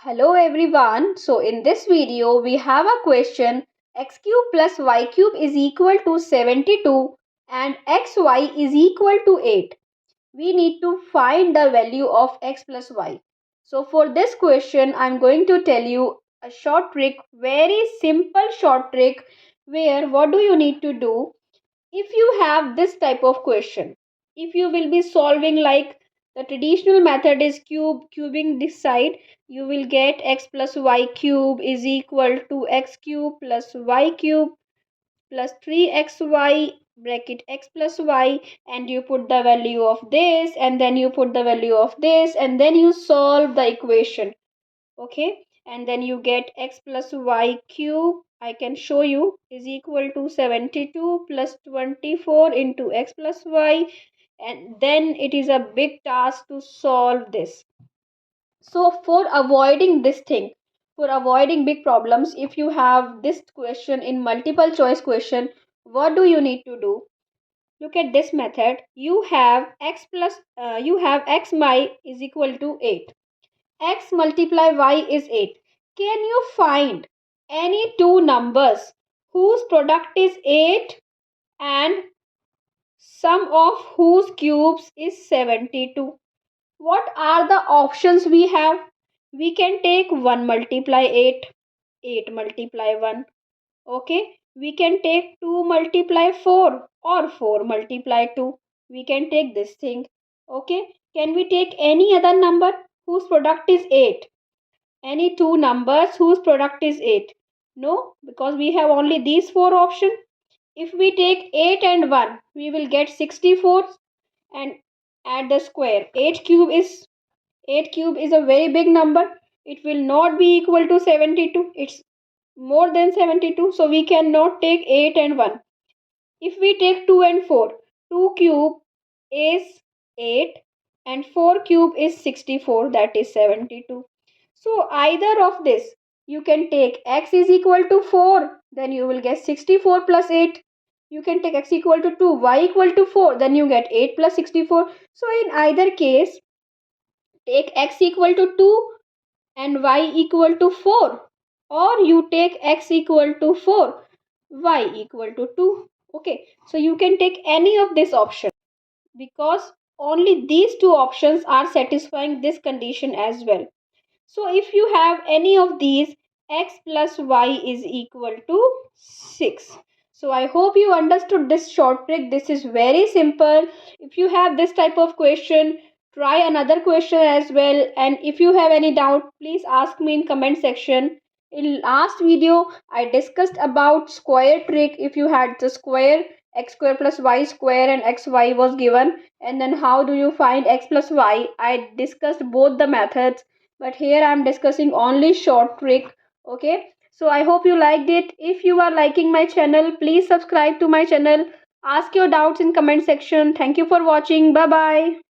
Hello everyone. So in this video we have a question: x cube plus y cube is equal to 72 and xy is equal to 8. We need to find the value of x plus y. So for this question I'm going to tell you a short trick, very simple short trick, where what do you need to do if you have this type of question. If you will be solving like the traditional method is cubing this side, you will get x plus y cube is equal to x cube plus y cube plus 3xy bracket x plus y, and you put the value of this and then you put the value of this and then you solve the equation. Okay, and then you get x plus y cube, I can show you, is equal to 72 plus 24 into x plus y, and then it is a big task to solve this. So for avoiding this thing, for avoiding big problems, if you have this question in multiple choice question, what do you need to do? Look at this method. You have x y is equal to 8. X multiply y is 8. Can you find any two numbers whose product is 8 and sum of whose cubes is 72? What are the options we have? We can take 1 multiply 8, 8 multiply 1. Okay, we can take 2 multiply 4 or 4 multiply 2. We can take this thing. Okay, can we take any other number whose product is 8? Any two numbers whose product is 8? No, because we have only these four options. If we take 8 and 1, we will get 64 and add the square. 8 cube is a very big number. It will not be equal to 72. It's more than 72. So we cannot take 8 and 1. If we take 2 and 4, 2 cube is 8 and 4 cube is 64, that is 72. So either of this, you can take x is equal to 4, then you will get 64 plus 8. You can take x equal to 2, y equal to 4, then you get 8 plus 64. So in either case, take x equal to 2 and y equal to 4, or you take x equal to 4, y equal to 2. Okay, so you can take any of this option because only these two options are satisfying this condition as well. So if you have any of these, x plus y is equal to 6. So I hope you understood this short trick. This is very simple. If you have this type of question, try another question as well. And if you have any doubt, please ask me in comment section. In last video, I discussed about square trick. If you had the square, x square plus y square and xy was given, and then how do you find x plus y? I discussed both the methods, but here I'm discussing only short trick. Okay, so I hope you liked it. If you are liking my channel, please subscribe to my channel. Ask your doubts in comment section. Thank you for watching. Bye bye.